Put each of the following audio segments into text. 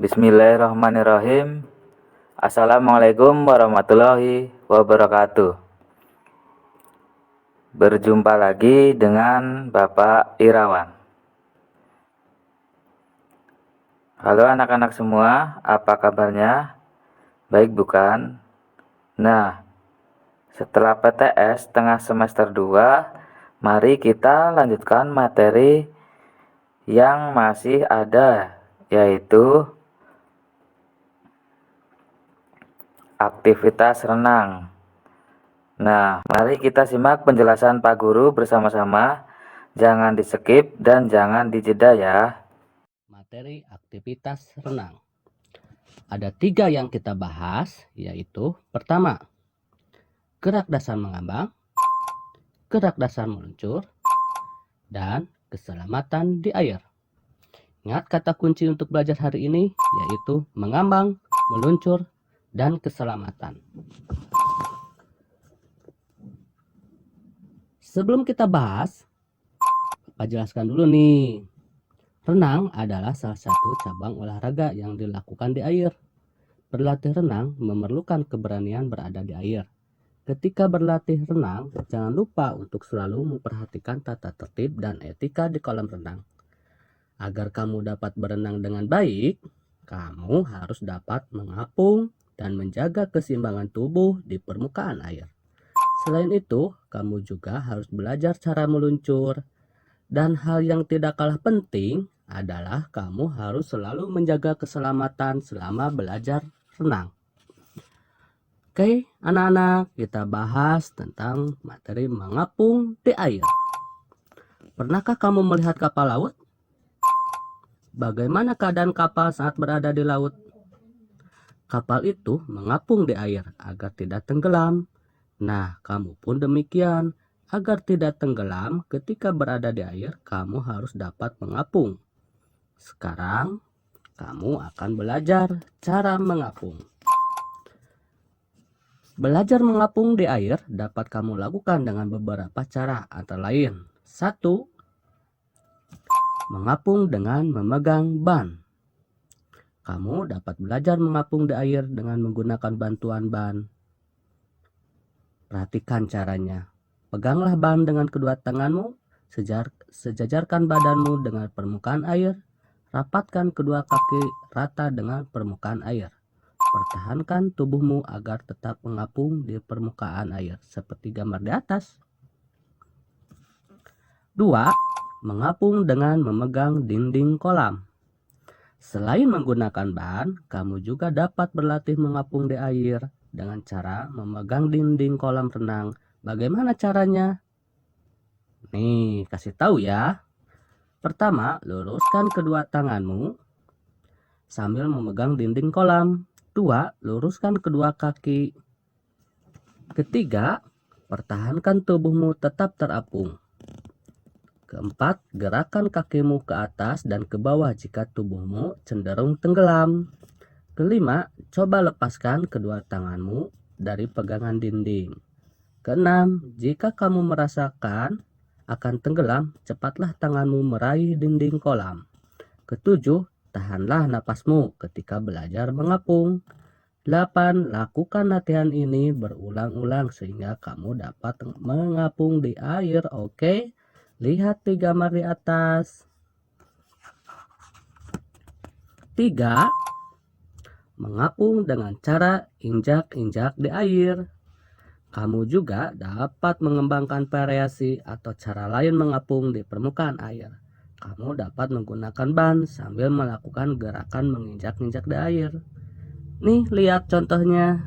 Bismillahirrahmanirrahim. Assalamualaikum warahmatullahi wabarakatuh. Berjumpa lagi dengan Bapak Irawan. Halo anak-anak semua, apa kabarnya? Baik bukan? Nah, setelah PTS tengah semester 2, mari kita lanjutkan materi yang masih ada, yaitu aktivitas renang. Nah, mari kita simak penjelasan Pak Guru bersama-sama. Jangan di-skip dan jangan dijeda ya. Materi aktivitas renang. Ada 3 yang kita bahas, yaitu pertama, gerak dasar mengambang, gerak dasar meluncur, dan keselamatan di air. Ingat kata kunci untuk belajar hari ini, yaitu mengambang, meluncur, dan keselamatan. Sebelum kita bahas, Bapak jelaskan dulu nih. Renang adalah salah satu cabang olahraga yang dilakukan di air. Berlatih renang memerlukan keberanian berada di air. Ketika berlatih renang, jangan lupa untuk selalu memperhatikan tata tertib dan etika di kolam renang. Agar kamu dapat berenang dengan baik, kamu harus dapat mengapung dan menjaga keseimbangan tubuh di permukaan air. Selain itu, kamu juga harus belajar cara meluncur. Dan hal yang tidak kalah penting adalah kamu harus selalu menjaga keselamatan selama belajar renang. Oke, anak-anak, kita bahas tentang materi mengapung di air. Pernahkah kamu melihat kapal laut? Bagaimana keadaan kapal saat berada di laut? Kapal itu mengapung di air agar tidak tenggelam. Nah, kamu pun demikian. Agar tidak tenggelam ketika berada di air, kamu harus dapat mengapung. Sekarang, kamu akan belajar cara mengapung. Belajar mengapung di air dapat kamu lakukan dengan beberapa cara, antara lain 1. Mengapung dengan memegang ban. Kamu dapat belajar mengapung di air dengan menggunakan bantuan ban. Perhatikan caranya. Peganglah ban dengan kedua tanganmu, sejajarkan badanmu dengan permukaan air, rapatkan kedua kaki rata dengan permukaan air. Pertahankan tubuhmu agar tetap mengapung di permukaan air, seperti gambar di atas. 2. Mengapung dengan memegang dinding kolam. Selain menggunakan ban, kamu juga dapat berlatih mengapung di air dengan cara memegang dinding kolam renang. Bagaimana caranya? Nih, kasih tahu ya. Pertama, luruskan kedua tanganmu sambil memegang dinding kolam. 2. Luruskan kedua kaki. Ketiga, pertahankan tubuhmu tetap terapung. Keempat, gerakan kakimu ke atas dan ke bawah jika tubuhmu cenderung tenggelam. Kelima, coba lepaskan kedua tanganmu dari pegangan dinding. Keenam, jika kamu merasakan akan tenggelam, cepatlah tanganmu meraih dinding kolam. Ketujuh, tahanlah napasmu ketika belajar mengapung. 8. Lakukan latihan ini berulang-ulang sehingga kamu dapat mengapung di air. Oke, lihat di gambar di atas. 3. Mengapung dengan cara injak-injak di air. Kamu juga dapat mengembangkan variasi atau cara lain mengapung di permukaan air. Kamu dapat menggunakan ban sambil melakukan gerakan menginjak-injak di air. Nih, lihat contohnya.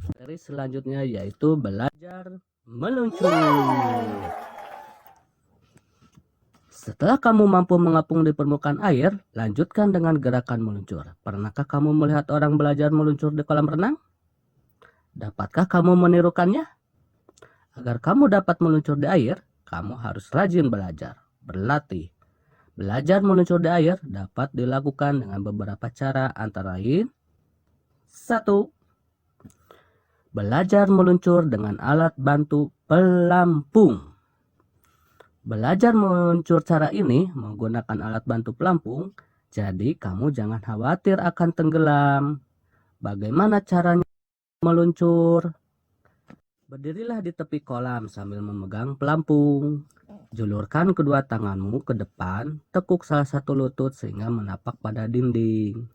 Materi selanjutnya yaitu belajar meluncur. Setelah kamu mampu mengapung di permukaan air, lanjutkan dengan gerakan meluncur. Pernahkah kamu melihat orang belajar meluncur di kolam renang? Dapatkah kamu menirukannya? Agar kamu dapat meluncur di air, kamu harus rajin belajar, berlatih. Belajar meluncur di air dapat dilakukan dengan beberapa cara, antara lain 1. Belajar meluncur dengan alat bantu pelampung. Belajar meluncur cara ini menggunakan alat bantu pelampung Jadi kamu jangan khawatir akan tenggelam. Bagaimana caranya meluncur? Berdirilah di tepi kolam sambil memegang pelampung. Julurkan kedua tanganmu ke depan, tekuk salah satu lutut sehingga menapak pada dinding.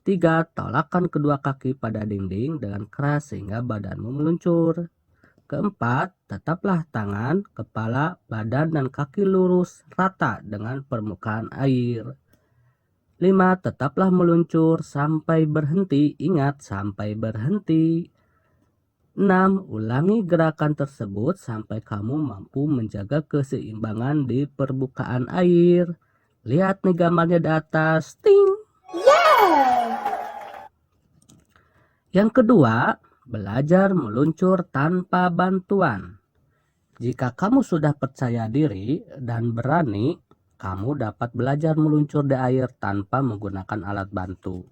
3. Tolakkan kedua kaki pada dinding dengan keras sehingga badanmu meluncur. 4. Tetaplah tangan, kepala, badan, dan kaki lurus rata dengan permukaan air. 5. Tetaplah meluncur sampai berhenti. Ingat, sampai berhenti. 6. Ulangi gerakan tersebut sampai kamu mampu menjaga keseimbangan di permukaan air. Lihat nih gambarnya di atas. Ting! Yang kedua, belajar meluncur tanpa bantuan. Jika kamu sudah percaya diri dan berani, kamu dapat belajar meluncur di air tanpa menggunakan alat bantu.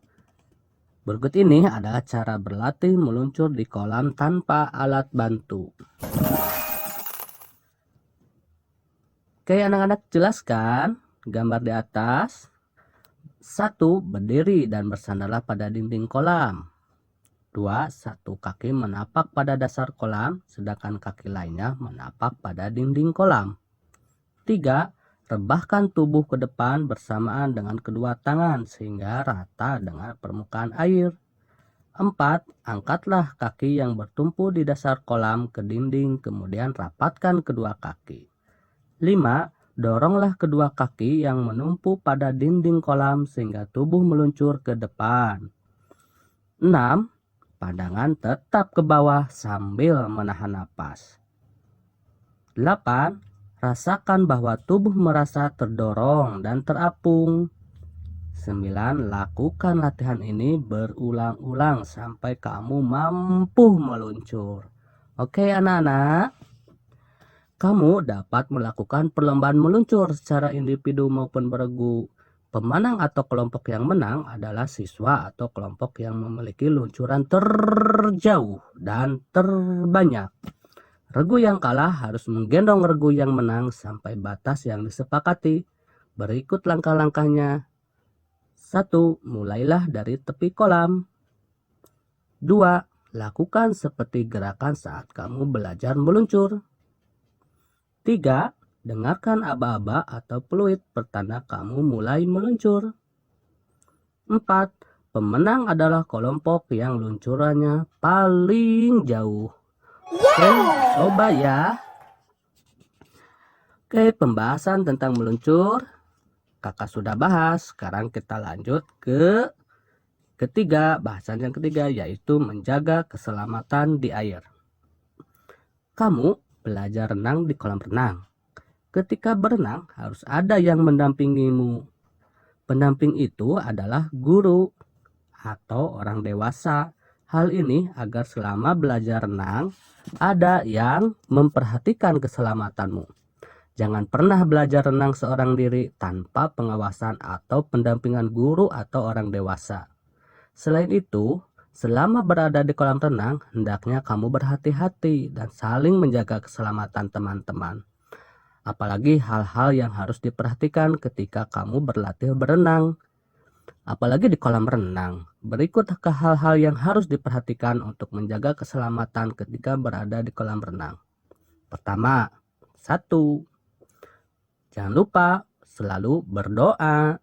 Berikut ini adalah cara berlatih meluncur di kolam tanpa alat bantu. Oke, anak-anak, jelaskan gambar di atas. 1. Berdiri dan bersandarlah pada dinding kolam. 2. Satu kaki menapak pada dasar kolam, sedangkan kaki lainnya menapak pada dinding kolam. 3. Rebahkan tubuh ke depan bersamaan dengan kedua tangan sehingga rata dengan permukaan air. 4. Angkatlah kaki yang bertumpu di dasar kolam ke dinding, kemudian rapatkan kedua kaki. 5. Doronglah kedua kaki yang menumpu pada dinding kolam sehingga tubuh meluncur ke depan. 6. Pandangan tetap ke bawah sambil menahan napas. 8. Rasakan bahwa tubuh merasa terdorong dan terapung. 9. Lakukan latihan ini berulang-ulang sampai kamu mampu meluncur. Oke anak-anak, kamu dapat melakukan perlombaan meluncur secara individu maupun beregu. Pemenang atau kelompok yang menang adalah siswa atau kelompok yang memiliki luncuran terjauh dan terbanyak. Regu yang kalah harus menggendong regu yang menang sampai batas yang disepakati. Berikut langkah-langkahnya. 1. Mulailah dari tepi kolam. 2. Lakukan seperti gerakan saat kamu belajar meluncur. 3. Dengarkan aba-aba atau peluit pertanda kamu mulai meluncur. 4. Pemenang adalah kelompok yang luncurannya paling jauh. Oke, coba ya. Oke, pembahasan tentang meluncur kakak sudah bahas. Sekarang kita lanjut ke ketiga, bahasan yang ketiga, yaitu menjaga keselamatan di air. Kamu belajar renang di kolam renang. Ketika berenang harus ada yang mendampingimu. Pendamping itu adalah guru atau orang dewasa. Hal ini agar selama belajar renang ada yang memperhatikan keselamatanmu. Jangan pernah belajar renang seorang diri tanpa pengawasan atau pendampingan guru atau orang dewasa. Selain itu, selama berada di kolam renang, hendaknya kamu berhati-hati dan saling menjaga keselamatan teman-teman. Apalagi hal-hal yang harus diperhatikan ketika kamu berlatih berenang. Apalagi di kolam renang. Berikut hal-hal yang harus diperhatikan untuk menjaga keselamatan ketika berada di kolam renang. Pertama, 1. Jangan lupa selalu berdoa.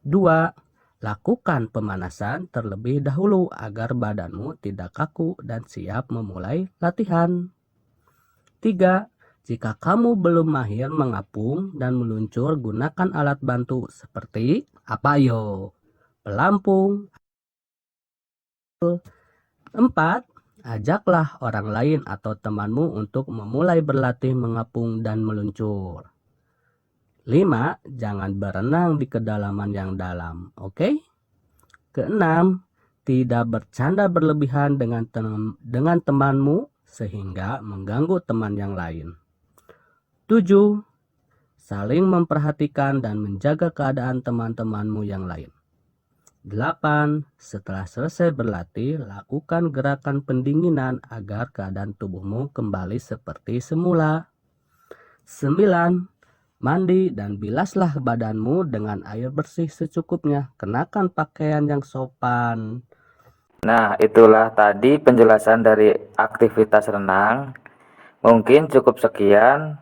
2. Lakukan pemanasan terlebih dahulu agar badanmu tidak kaku dan siap memulai latihan. 3. Jika kamu belum mahir mengapung dan meluncur, gunakan alat bantu seperti apa yo? Pelampung. 4. Ajaklah orang lain atau temanmu untuk memulai berlatih mengapung dan meluncur. 5. Jangan berenang di kedalaman yang dalam, oke? Keenam, tidak bercanda berlebihan dengan temanmu sehingga mengganggu teman yang lain. 7. Saling memperhatikan dan menjaga keadaan teman-temanmu yang lain. 8. Setelah selesai berlatih, lakukan gerakan pendinginan agar keadaan tubuhmu kembali seperti semula. 9. Mandi dan bilaslah badanmu dengan air bersih secukupnya. Kenakan pakaian yang sopan. Nah, itulah tadi penjelasan dari aktivitas renang. Mungkin cukup sekian.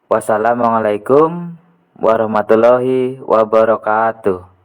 Wassalamualaikum warahmatullahi wabarakatuh.